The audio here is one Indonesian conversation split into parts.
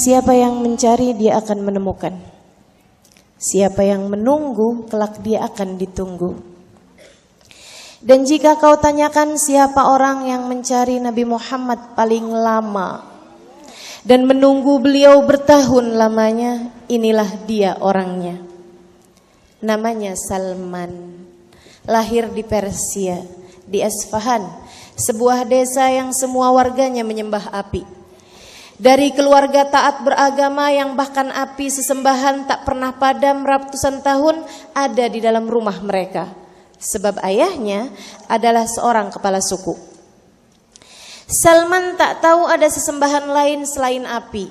Siapa yang mencari dia akan menemukan. Siapa yang menunggu kelak dia akan ditunggu. Dan jika kau tanyakan siapa orang yang mencari Nabi Muhammad paling lama dan menunggu beliau bertahun lamanya, inilah dia orangnya. Namanya Salman. Lahir di Persia, di Isfahan, sebuah desa yang semua warganya menyembah api. Dari keluarga taat beragama yang bahkan api sesembahan tak pernah padam ratusan tahun ada di dalam rumah mereka. Sebab ayahnya adalah seorang kepala suku. Salman tak tahu ada sesembahan lain selain api.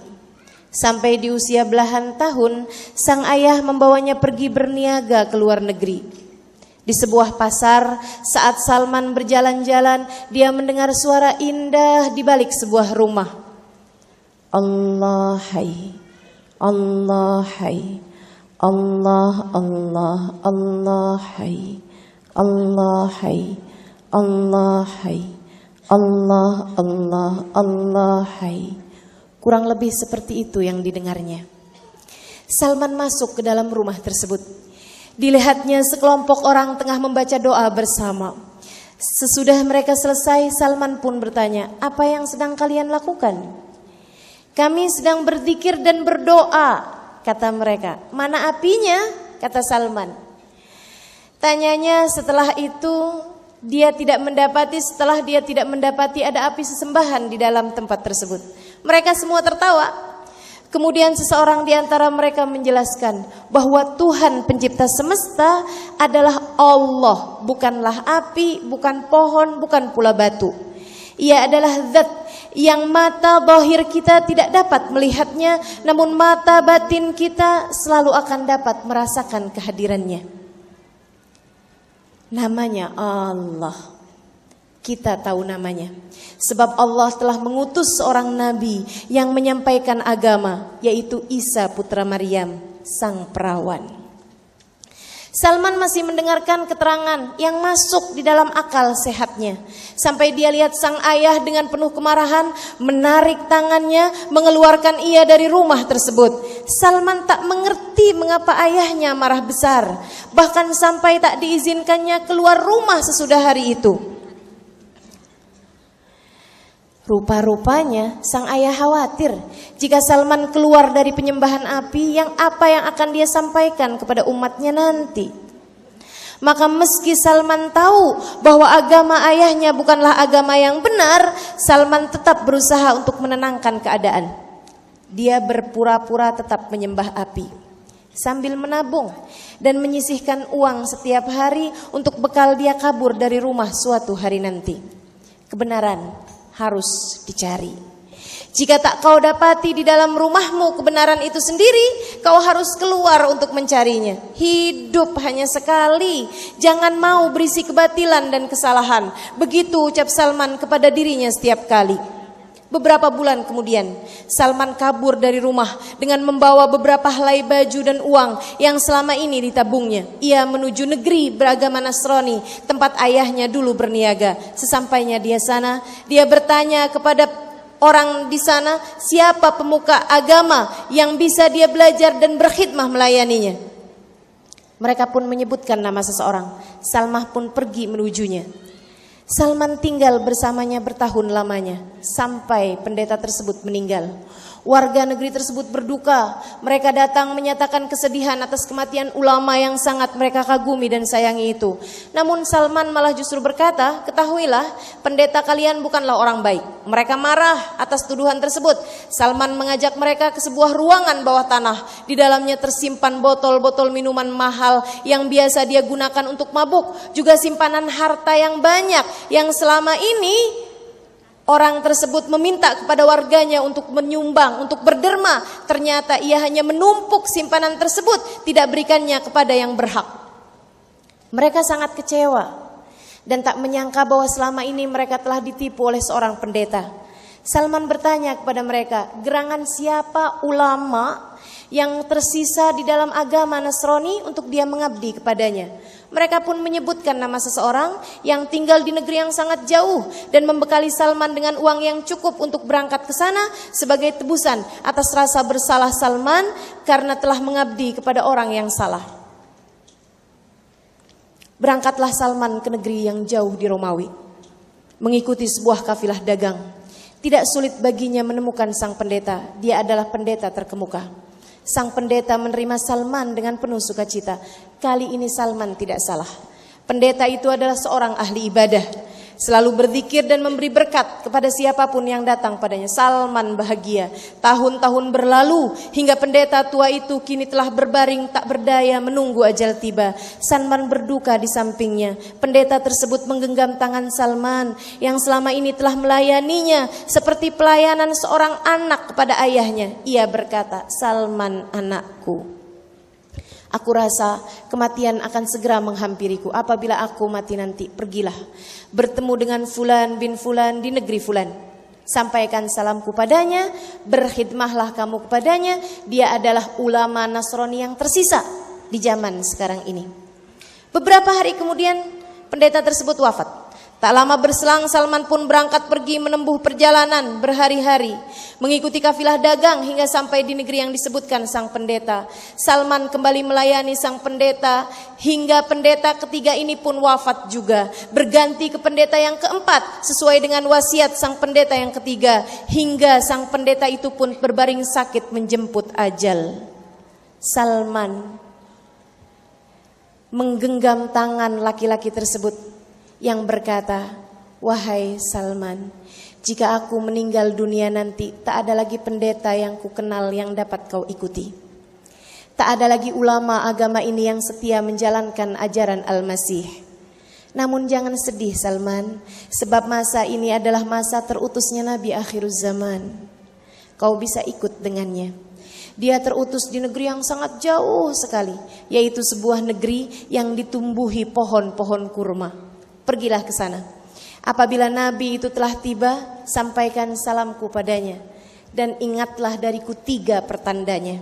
Sampai di usia belahan tahun, sang ayah membawanya pergi berniaga ke luar negeri. Di sebuah pasar, saat Salman berjalan-jalan, dia mendengar suara indah di balik sebuah rumah. Allah hai, Allah hai, Allah Allah Allah hai, Allah hai, Allah hai, Allah Allah Allah hai. Kurang lebih seperti itu yang didengarnya. Salman masuk ke dalam rumah tersebut. Dilihatnya sekelompok orang tengah membaca doa bersama. Sesudah mereka selesai, Salman pun bertanya, "Apa yang sedang kalian lakukan?" "Kami sedang berzikir dan berdoa," kata mereka. "Mana apinya?" kata Salman. Tanyanya setelah itu, setelah dia tidak mendapati ada api sesembahan di dalam tempat tersebut. Mereka semua tertawa. Kemudian seseorang di antara mereka menjelaskan bahwa Tuhan pencipta semesta adalah Allah, bukanlah api, bukan pohon, bukan pula batu. Ia adalah zat yang mata zahir kita tidak dapat melihatnya, namun mata batin kita selalu akan dapat merasakan kehadirannya. Namanya Allah. Kita tahu namanya sebab Allah telah mengutus seorang nabi yang menyampaikan agama, yaitu Isa putra Maryam, sang perawan. Salman masih mendengarkan keterangan yang masuk di dalam akal sehatnya. Sampai dia lihat sang ayah dengan penuh kemarahan menarik tangannya, mengeluarkan ia dari rumah tersebut. Salman tak mengerti mengapa ayahnya marah besar, bahkan sampai tak diizinkannya keluar rumah sesudah hari itu. Rupa-rupanya sang ayah khawatir jika Salman keluar dari penyembahan api, apa yang akan dia sampaikan kepada umatnya nanti. Maka meski Salman tahu bahwa agama ayahnya bukanlah agama yang benar, Salman tetap berusaha untuk menenangkan keadaan. Dia berpura-pura tetap menyembah api sambil menabung dan menyisihkan uang setiap hari untuk bekal dia kabur dari rumah suatu hari nanti. Kebenaran harus dicari. Jika tak kau dapati di dalam rumahmu kebenaran itu sendiri, kau harus keluar untuk mencarinya. Hidup hanya sekali, jangan mau berisi kebatilan dan kesalahan. Begitu ucap Salman kepada dirinya setiap kali. Beberapa bulan kemudian, Salman kabur dari rumah dengan membawa beberapa helai baju dan uang yang selama ini ditabungnya. Ia menuju negeri beragama Nasrani, tempat ayahnya dulu berniaga. Sesampainya di sana, dia bertanya kepada orang di sana, siapa pemuka agama yang bisa dia belajar dan berkhidmah melayaninya. Mereka pun menyebutkan nama seseorang. Salman pun pergi menujunya. Salman tinggal bersamanya bertahun lamanya sampai pendeta tersebut meninggal. Warga negeri tersebut berduka. Mereka datang menyatakan kesedihan atas kematian ulama yang sangat mereka kagumi dan sayangi itu. Namun Salman malah justru berkata, "Ketahuilah, pendeta kalian bukanlah orang baik." Mereka marah atas tuduhan tersebut. Salman mengajak mereka ke sebuah ruangan bawah tanah. Di dalamnya tersimpan botol-botol minuman mahal yang biasa dia gunakan untuk mabuk, juga simpanan harta yang banyak yang selama ini orang tersebut meminta kepada warganya untuk menyumbang, untuk berderma. Ternyata ia hanya menumpuk simpanan tersebut, tidak berikannya kepada yang berhak. Mereka sangat kecewa dan tak menyangka bahwa selama ini mereka telah ditipu oleh seorang pendeta. Salman bertanya kepada mereka, gerangan siapa ulama yang tersisa di dalam agama Nasrani untuk dia mengabdi kepadanya. Mereka pun menyebutkan nama seseorang yang tinggal di negeri yang sangat jauh dan membekali Salman dengan uang yang cukup untuk berangkat ke sana sebagai tebusan atas rasa bersalah Salman karena telah mengabdi kepada orang yang salah. Berangkatlah Salman ke negeri yang jauh di Romawi, mengikuti sebuah kafilah dagang. Tidak sulit baginya menemukan sang pendeta. Dia adalah pendeta terkemuka. Sang pendeta menerima Salman dengan penuh sukacita. Kali ini Salman tidak salah. Pendeta itu adalah seorang ahli ibadah, selalu berzikir dan memberi berkat kepada siapapun yang datang padanya. Salman bahagia. Tahun-tahun berlalu hingga pendeta tua itu kini telah berbaring tak berdaya menunggu ajal tiba. Salman berduka di sampingnya. Pendeta tersebut menggenggam tangan Salman yang selama ini telah melayaninya seperti pelayanan seorang anak kepada ayahnya. Ia berkata, Salman anakku, aku rasa kematian akan segera menghampiriku. Apabila aku mati nanti, pergilah bertemu dengan Fulan bin Fulan di negeri Fulan. Sampaikan salamku padanya, berkhidmahlah kamu kepadanya. Dia adalah ulama Nasrani yang tersisa di zaman sekarang ini. Beberapa hari kemudian pendeta tersebut wafat. Tak lama berselang Salman pun berangkat pergi menempuh perjalanan berhari-hari, mengikuti kafilah dagang hingga sampai di negeri yang disebutkan sang pendeta. Salman kembali melayani sang pendeta hingga pendeta ketiga ini pun wafat juga. Berganti ke pendeta yang keempat sesuai dengan wasiat sang pendeta yang ketiga, hingga sang pendeta itu pun berbaring sakit menjemput ajal. Salman menggenggam tangan laki-laki tersebut yang berkata, wahai Salman, jika aku meninggal dunia nanti, tak ada lagi pendeta yang ku kenal yang dapat kau ikuti. Tak ada lagi ulama agama ini yang setia menjalankan ajaran Al-Masih. Namun jangan sedih Salman, sebab masa ini adalah masa terutusnya Nabi akhiruz zaman. Kau bisa ikut dengannya. Dia terutus di negeri yang sangat jauh sekali, yaitu sebuah negeri yang ditumbuhi pohon-pohon kurma. Pergilah ke sana. Apabila Nabi itu telah tiba, sampaikan salamku padanya. Dan ingatlah dariku 3 pertandanya.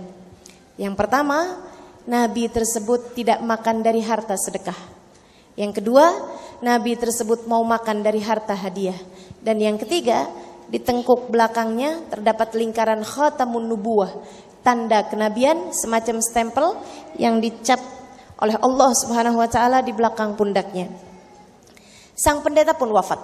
Yang pertama, Nabi tersebut tidak makan dari harta sedekah. Yang kedua, Nabi tersebut mau makan dari harta hadiah. Dan yang ketiga, di tengkuk belakangnya terdapat lingkaran khatamun nubuwah, tanda kenabian, semacam stempel yang dicap oleh Allah Subhanahu wa taala di belakang pundaknya. Sang pendeta pun wafat.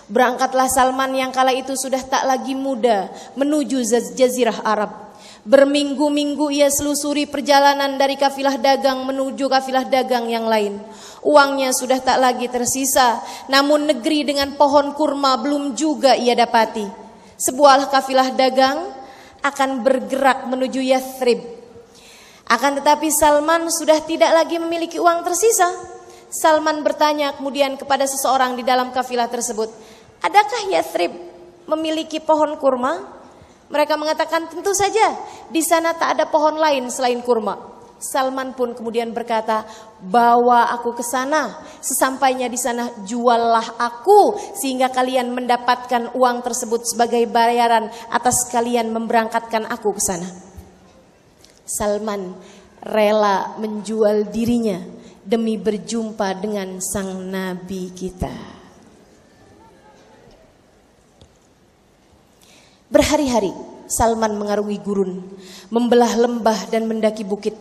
Berangkatlah Salman yang kala itu sudah tak lagi muda menuju jazirah Arab. Berminggu-minggu ia selusuri perjalanan dari kafilah dagang menuju kafilah dagang yang lain. Uangnya sudah tak lagi tersisa, namun negeri dengan pohon kurma belum juga ia dapati. Sebuah kafilah dagang akan bergerak menuju Yathrib. Akan tetapi Salman sudah tidak lagi memiliki uang tersisa. Salman bertanya kemudian kepada seseorang di dalam kafilah tersebut, adakah Yathrib memiliki pohon kurma? Mereka mengatakan, tentu saja, di sana tak ada pohon lain selain kurma. Salman pun kemudian berkata, bawa aku ke sana. Sesampainya di sana, juallah aku sehingga kalian mendapatkan uang tersebut sebagai bayaran atas kalian memberangkatkan aku ke sana. Salman rela menjual dirinya demi berjumpa dengan sang Nabi kita. Berhari-hari Salman mengarungi gurun, membelah lembah dan mendaki bukit,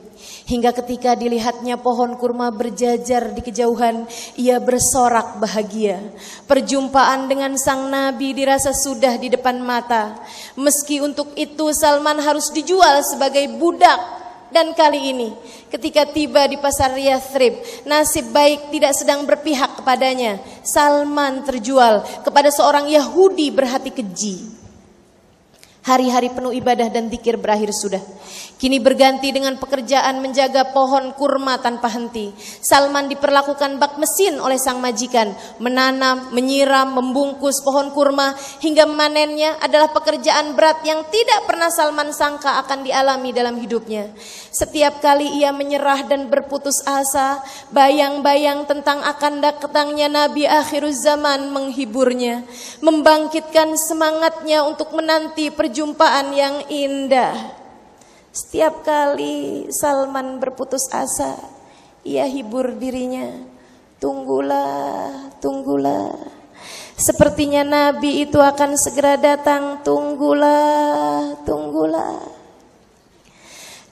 hingga ketika dilihatnya pohon kurma berjajar di kejauhan, ia bersorak bahagia. Perjumpaan dengan sang Nabi dirasa sudah di depan mata. Meski untuk itu Salman harus dijual sebagai budak. Dan kali ini ketika tiba di pasar Yathrib, nasib baik tidak sedang berpihak kepadanya. Salman terjual kepada seorang Yahudi berhati keji. Hari-hari penuh ibadah dan zikir berakhir sudah. Kini berganti dengan pekerjaan menjaga pohon kurma tanpa henti. Salman diperlakukan bak mesin oleh sang majikan. Menanam, menyiram, membungkus pohon kurma hingga menanennya adalah pekerjaan berat yang tidak pernah Salman sangka akan dialami dalam hidupnya. Setiap kali ia menyerah dan berputus asa, bayang-bayang tentang akan datangnya Nabi akhiruz zaman menghiburnya, membangkitkan semangatnya untuk menanti perjumpaan yang indah. Setiap kali Salman berputus asa, ia hibur dirinya. Tunggulah, tunggulah. Sepertinya Nabi itu akan segera datang. Tunggulah, tunggulah.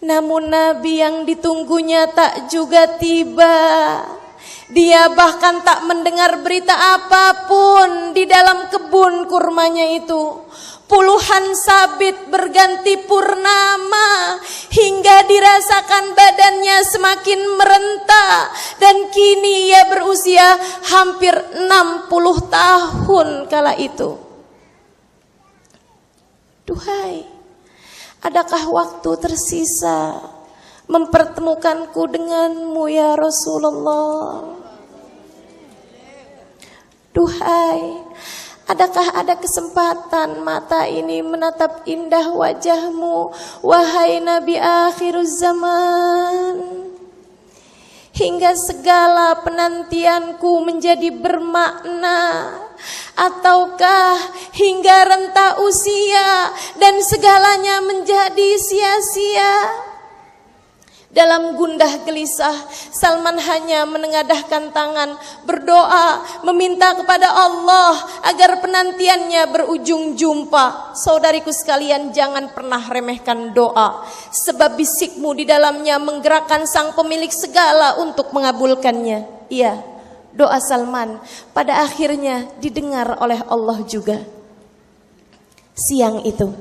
Namun Nabi yang ditunggunya tak juga tiba. Dia bahkan tak mendengar berita apapun di dalam kebun kurmanya itu. Puluhan sabit berganti purnama hingga dirasakan badannya semakin merentak dan kini ia berusia hampir 60 tahun kala itu. Duhai, adakah waktu tersisa mempertemukanku denganmu ya Rasulullah? Duhai, adakah ada kesempatan mata ini menatap indah wajahmu, wahai Nabi akhiruz zaman? Hingga segala penantianku menjadi bermakna, ataukah hingga renta usia dan segalanya menjadi sia-sia? Dalam gundah gelisah, Salman hanya menengadahkan tangan, berdoa, meminta kepada Allah agar penantiannya berujung jumpa. Saudariku sekalian, jangan pernah remehkan doa, sebab bisikmu di dalamnya menggerakkan sang pemilik segala untuk mengabulkannya. Iya, doa Salman pada akhirnya didengar oleh Allah juga. Siang itu,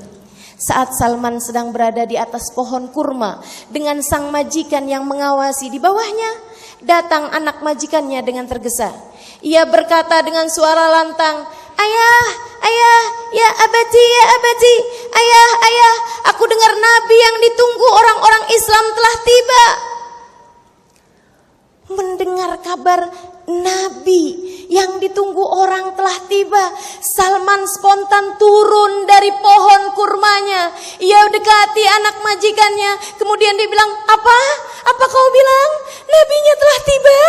saat Salman sedang berada di atas pohon kurma dengan sang majikan yang mengawasi di bawahnya, datang anak majikannya dengan tergesa. Ia berkata dengan suara lantang, "Ayah, ayah, ya abadi, ayah, ayah, aku dengar Nabi yang ditunggu orang-orang Islam telah tiba." Mendengar kabar Nabi yang ditunggu orang telah tiba, Salman spontan turun dari pohon kurmanya. Ia dekati anak majikannya, kemudian dia bilang, Apa kau bilang? Nabinya telah tiba?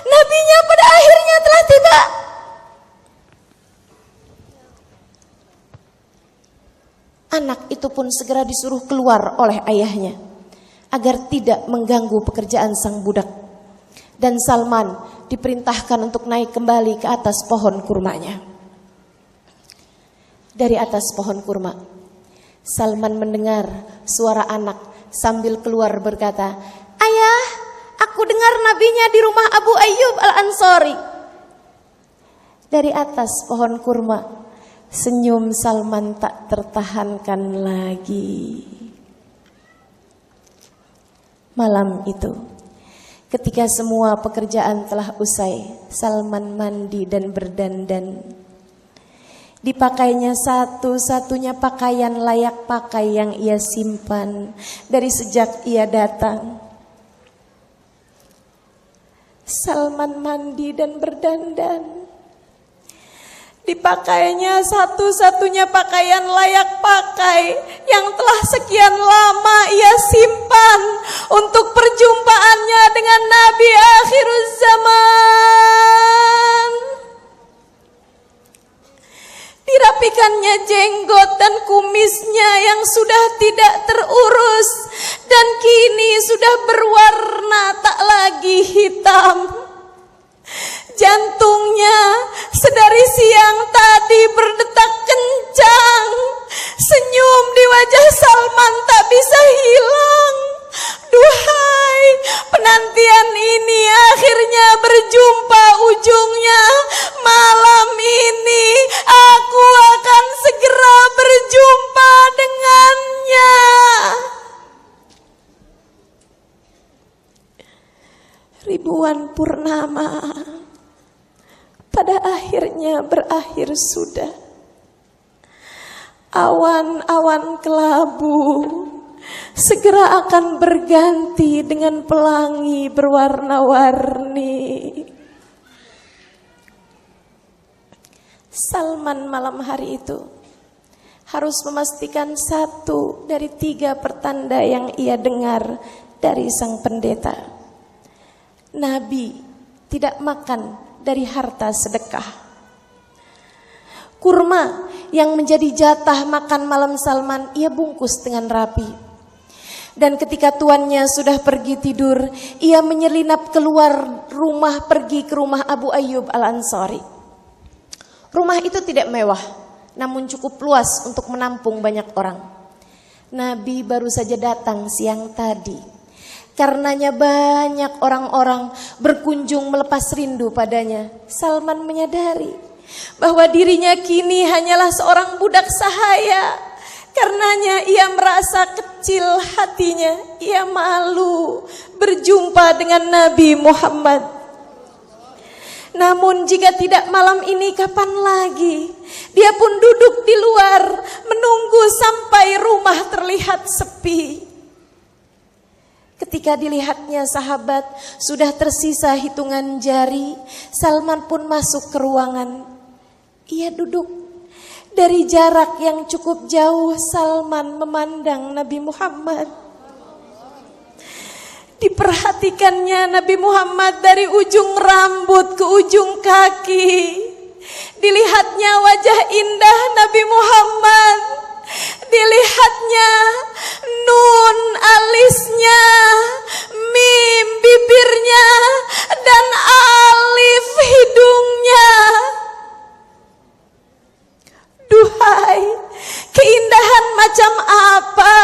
Nabinya pada akhirnya telah tiba." Anak itu pun segera disuruh keluar oleh ayahnya agar tidak mengganggu pekerjaan sang budak. Dan Salman diperintahkan untuk naik kembali ke atas pohon kurmanya. Dari atas pohon kurma, Salman mendengar suara anak sambil keluar berkata, "Ayah, aku dengar nabinya di rumah Abu Ayyub Al-Ansari." Dari atas pohon kurma, senyum Salman tak tertahankan lagi. Malam itu, ketika semua pekerjaan telah usai, Salman mandi dan berdandan. Dipakainya satu-satunya pakaian layak pakai yang ia simpan dari sejak ia datang. Salman mandi dan berdandan. Dipakainya satu-satunya pakaian layak pakai yang telah sekian lama ia simpan untuk perjumpaannya dengan Nabi akhiruz zaman. Dirapikannya jenggot dan kumisnya yang sudah tidak terurus dan kini sudah berwarna tak lagi hitam. Jantungnya sedari siang tadi berdetak kencang. Senyum di wajah Salman tak bisa hilang. Duhai, penantian ini akhirnya berjumpa ujungnya. Malam ini aku akan segera berjumpa dengannya. Ribuan purnama pada akhirnya berakhir sudah. Awan-awan kelabu segera akan berganti dengan pelangi berwarna-warni. Salman malam hari itu harus memastikan satu dari 3 pertanda yang ia dengar dari sang pendeta. Nabi tidak makan dari harta sedekah. Kurma yang menjadi jatah makan malam Salman ia bungkus dengan rapi. Dan ketika tuannya sudah pergi tidur, ia menyelinap keluar rumah pergi ke rumah Abu Ayyub Al-Ansari. Rumah itu tidak mewah, namun cukup luas untuk menampung banyak orang. Nabi baru saja datang siang tadi. Karenanya banyak orang-orang berkunjung melepas rindu padanya. Salman menyadari bahwa dirinya kini hanyalah seorang budak sahaya. Karenanya ia merasa kecil hatinya. Ia malu berjumpa dengan Nabi Muhammad. Namun jika tidak malam ini kapan lagi? Dia pun duduk di luar menunggu sampai rumah terlihat sepi. Ketika dilihatnya sahabat sudah tersisa hitungan jari, Salman pun masuk ke ruangan. Ia duduk. Dari jarak yang cukup jauh, Salman memandang Nabi Muhammad. Diperhatikannya Nabi Muhammad dari ujung rambut ke ujung kaki. Dilihatnya wajah indah Nabi Muhammad. Dilihatnya nun alisnya, mim bibirnya, dan alif hidungnya. Duhai, keindahan macam apa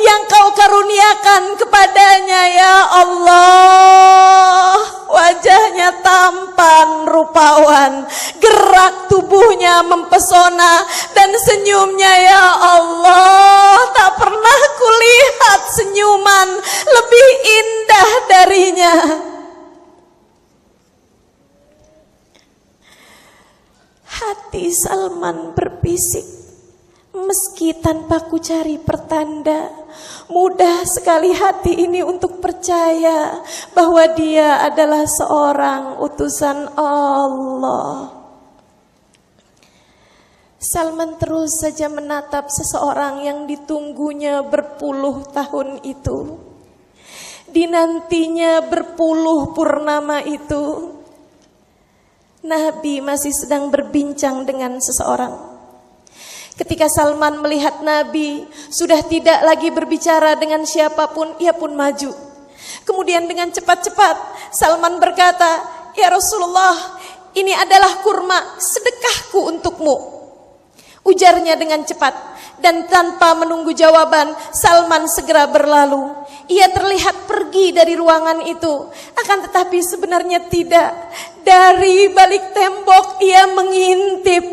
yang kau karuniakan kepadanya ya Allah. Wajahnya tampan rupawan, gerak tubuhnya mempesona, dan senyumnya ya Allah, tak pernah kulihat senyuman lebih indah darinya. Hati Salman berbisik, meski tanpa ku cari pertanda, mudah sekali hati ini untuk percaya bahwa dia adalah seorang utusan Allah. Salman terus saja menatap seseorang yang ditunggunya berpuluh tahun itu, dinantinya berpuluh purnama itu. Nabi masih sedang berbincang dengan seseorang. Ketika Salman melihat Nabi sudah tidak lagi berbicara dengan siapapun, ia pun maju. Kemudian dengan cepat-cepat Salman berkata, "Ya Rasulullah, ini adalah kurma sedekahku untukmu." Ujarnya dengan cepat. Dan tanpa menunggu jawaban, Salman segera berlalu. Ia terlihat pergi dari ruangan itu. Akan tetapi sebenarnya tidak. Dari balik tembok ia mengintip.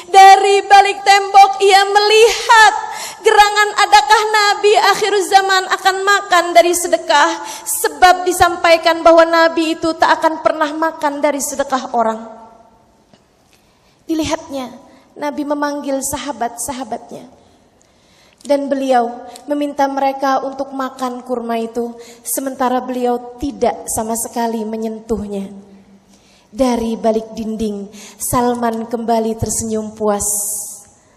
Dari balik tembok ia melihat gerangan adakah Nabi akhir zaman akan makan dari sedekah. Sebab disampaikan bahwa Nabi itu tak akan pernah makan dari sedekah orang. Dilihatnya, Nabi memanggil sahabat-sahabatnya. Dan beliau meminta mereka untuk makan kurma itu, sementara beliau tidak sama sekali menyentuhnya. Dari balik dinding, Salman kembali tersenyum puas.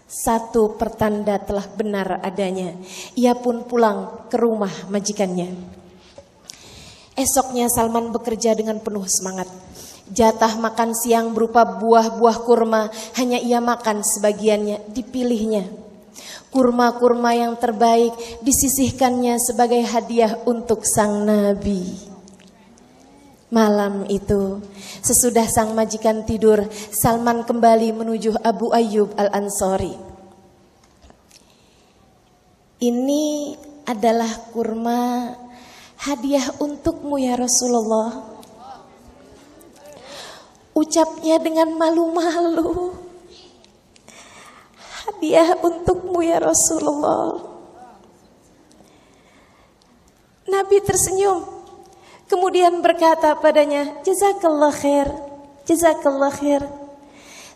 Satu pertanda telah benar adanya. Ia pun pulang ke rumah majikannya. Esoknya Salman bekerja dengan penuh semangat. Jatah makan siang berupa buah-buah kurma hanya ia makan sebagiannya, dipilihnya. Kurma-kurma yang terbaik disisihkannya sebagai hadiah untuk sang Nabi. Malam itu, sesudah sang majikan tidur, Salman kembali menuju Abu Ayyub Al-Ansari. Ini adalah kurma hadiah untukmu ya Rasulullah. Ucapnya dengan malu-malu. Hadiah untukmu ya Rasulullah. Nabi tersenyum, kemudian berkata padanya, Jazakallah khair, Jazakallah khair.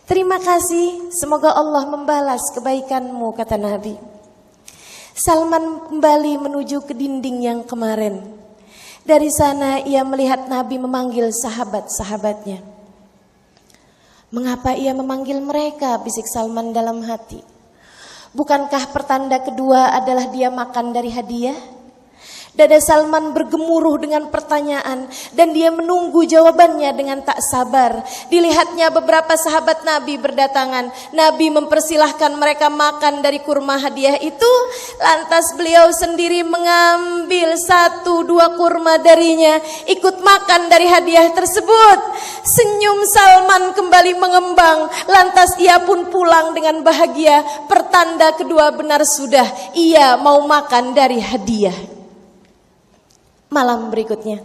Terima kasih, semoga Allah membalas kebaikanmu, kata Nabi. Salman kembali menuju ke dinding yang kemarin. Dari sana ia melihat Nabi memanggil sahabat-sahabatnya. Mengapa ia memanggil mereka? Bisik Salman dalam hati. Bukankah pertanda kedua adalah dia makan dari hadiah? Dada Salman bergemuruh dengan pertanyaan dan dia menunggu jawabannya dengan tak sabar. Dilihatnya beberapa sahabat Nabi berdatangan. Nabi mempersilahkan mereka makan dari kurma hadiah itu. Lantas beliau sendiri mengambil 1-2 kurma darinya, ikut makan dari hadiah tersebut. Senyum Salman kembali mengembang. Lantas ia pun pulang dengan bahagia. Pertanda kedua benar sudah, ia mau makan dari hadiah. Malam berikutnya,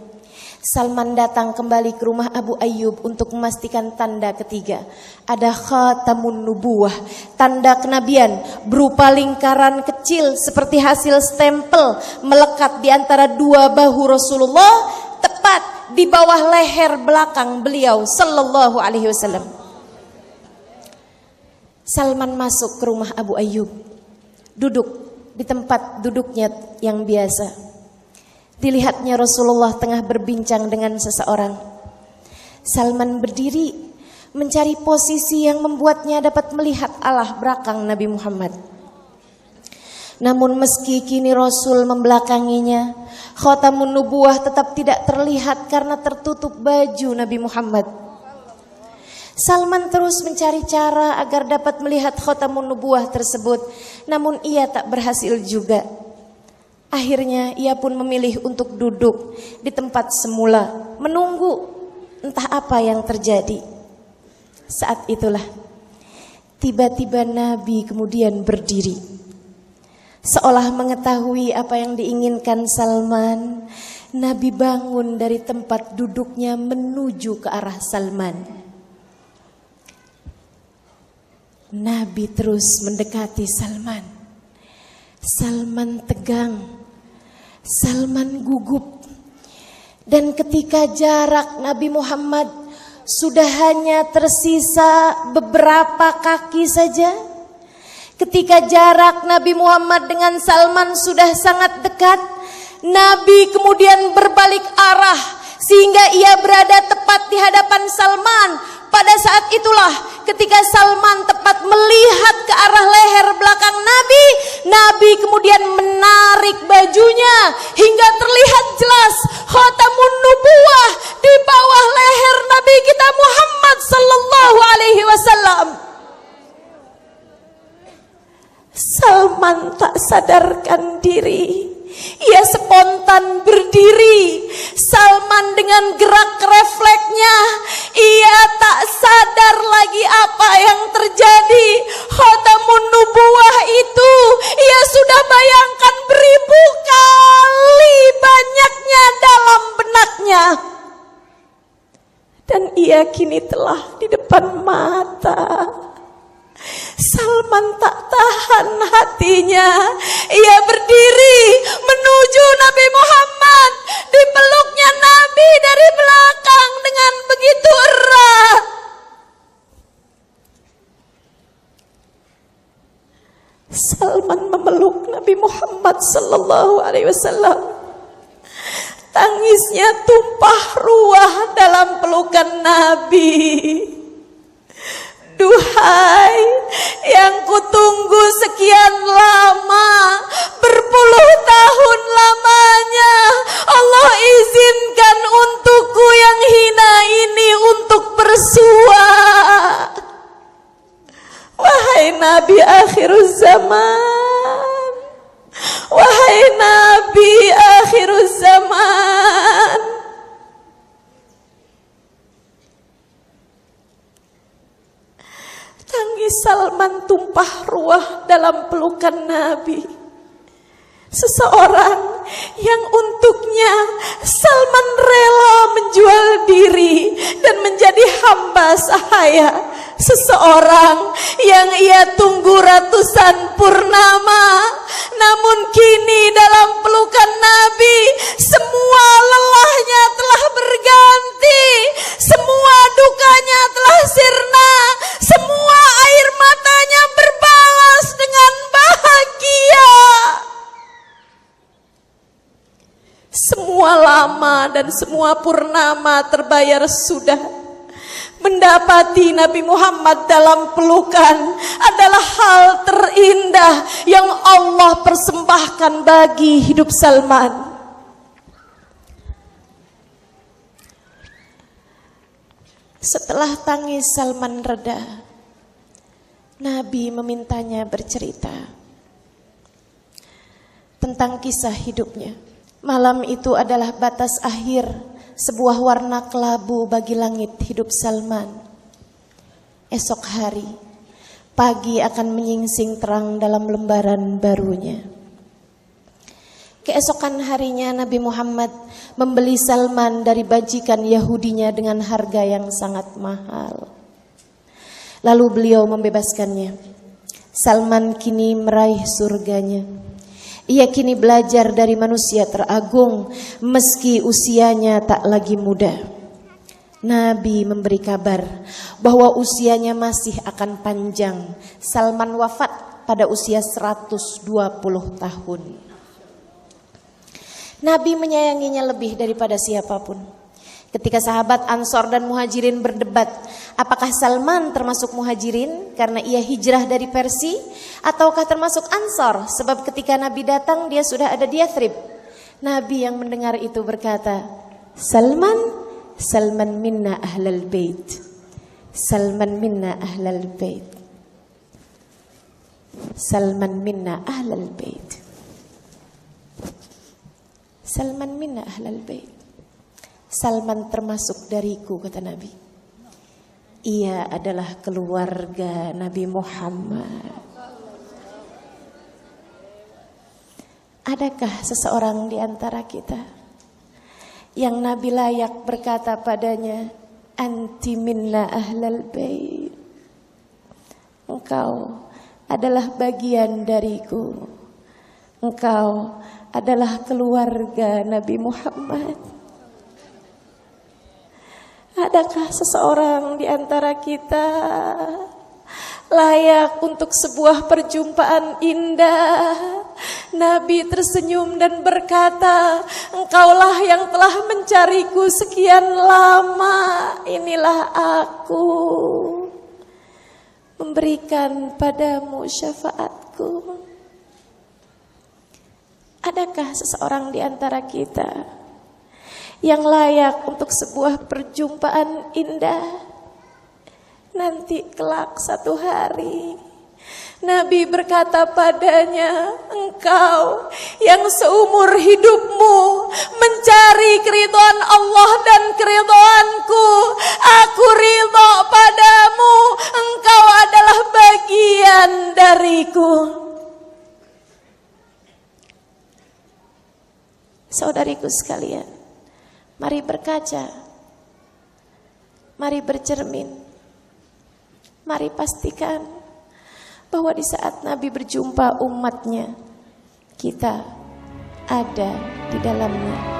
Salman datang kembali ke rumah Abu Ayyub untuk memastikan tanda ketiga. Ada khatamun nubuwah, tanda kenabian berupa lingkaran kecil seperti hasil stempel melekat di antara 2 bahu Rasulullah, tepat di bawah leher belakang beliau sallallahu alaihi wasallam. Salman masuk ke rumah Abu Ayyub, duduk di tempat duduknya yang biasa. Dilihatnya Rasulullah tengah berbincang dengan seseorang. Salman berdiri mencari posisi yang membuatnya dapat melihat arah belakang Nabi Muhammad. Namun meski kini Rasul membelakanginya, khatamun nubuwah tetap tidak terlihat karena tertutup baju Nabi Muhammad. Salman terus mencari cara agar dapat melihat khatamun nubuwah tersebut, namun ia tak berhasil juga. Akhirnya ia pun memilih untuk duduk di tempat semula, menunggu entah apa yang terjadi. Saat itulah tiba-tiba Nabi kemudian berdiri. Seolah mengetahui apa yang diinginkan Salman, Nabi bangun dari tempat duduknya menuju ke arah Salman. Nabi terus mendekati Salman. Salman tegang, Salman gugup. Dan ketika jarak Nabi Muhammad sudah hanya tersisa beberapa kaki saja, ketika jarak Nabi Muhammad dengan Salman sudah sangat dekat, Nabi kemudian berbalik arah sehingga ia berada tepat di hadapan Salman. Pada saat itulah ketika Salman tepat melihat ke arah leher belakang Nabi, Nabi kemudian menarik bajunya hingga terlihat jelas khatamun nubuwah di bawah leher Nabi kita Muhammad sallallahu alaihi wasallam. Salman tak sadarkan diri. Ia spontan berdiri. Salman dengan gerak refleksnya, ia tak sadar lagi apa yang terjadi. Khatamun nubuwah itu ia sudah bayangkan beribu kali banyaknya dalam benaknya. Dan ia kini telah di depan mata. Salman tak tahan hatinya. Ia berdiri menuju Nabi Muhammad. Dipeluknya Nabi dari belakang dengan begitu erat. Salman memeluk Nabi Muhammad sallallahu alaihi wasallam. Tangisnya tumpah ruah dalam pelukan Nabi. Duhai yang kutunggu sekian lama, berpuluh tahun lamanya, Allah izinkan untukku yang hina ini untuk bersua. Wahai Nabi akhir zaman, wahai Nabi akhir zaman. Tangis Salman tumpah ruah dalam pelukan Nabi. Seseorang yang untuknya Salman rela menjual diri dan menjadi hamba sahaya. Seseorang yang ia tunggu ratusan purnama, namun kini dalam pelukan Nabi semua lelahnya telah berganti, semua dukanya telah sirna, semua air matanya berbalas dengan bahagia. semua purnama terbayar sudah. Mendapati Nabi Muhammad dalam pelukan adalah hal terindah yang Allah persembahkan bagi hidup Salman. Setelah tangis Salman reda, Nabi memintanya bercerita tentang kisah hidupnya. Malam itu adalah batas akhir sebuah warna kelabu bagi langit hidup Salman. Esok hari, pagi akan menyingsing terang dalam lembaran barunya. Keesokan harinya Nabi Muhammad membeli Salman dari bajikan Yahudinya dengan harga yang sangat mahal. Lalu beliau membebaskannya. Salman kini meraih surganya. Ia kini belajar dari manusia teragung meski usianya tak lagi muda. Nabi memberi kabar bahwa usianya masih akan panjang. Salman wafat pada usia 120 tahun. Nabi menyayanginya lebih daripada siapapun. Ketika sahabat Ansor dan Muhajirin berdebat, apakah Salman termasuk Muhajirin karena ia hijrah dari Persia, ataukah termasuk Ansor sebab ketika Nabi datang dia sudah ada di Yathrib. Nabi yang mendengar itu berkata, Salman minna ahlal bait. Salman minna ahlal bait. Salman minna ahlal bait. Salman minna ahlal bait. Salman termasuk dariku, kata Nabi. Ia adalah keluarga Nabi Muhammad. Adakah seseorang di antara kita yang Nabi layak berkata padanya, anti minna ahlal bait. Engkau adalah bagian dariku. Engkau adalah keluarga Nabi Muhammad. Adakah seseorang di antara kita layak untuk sebuah perjumpaan indah? Nabi tersenyum dan berkata, engkaulah yang telah mencariku sekian lama. Inilah aku, memberikan padamu syafaatku. Adakah seseorang di antara kita yang layak untuk sebuah perjumpaan indah? Nanti kelak satu hari Nabi berkata padanya, engkau yang seumur hidupmu mencari keridhaan Allah dan keridhaanku, aku ridha padamu, engkau adalah bagian dariku. Saudariku sekalian, mari berkaca, mari bercermin, mari pastikan bahwa di saat Nabi berjumpa umatnya, kita ada di dalamnya.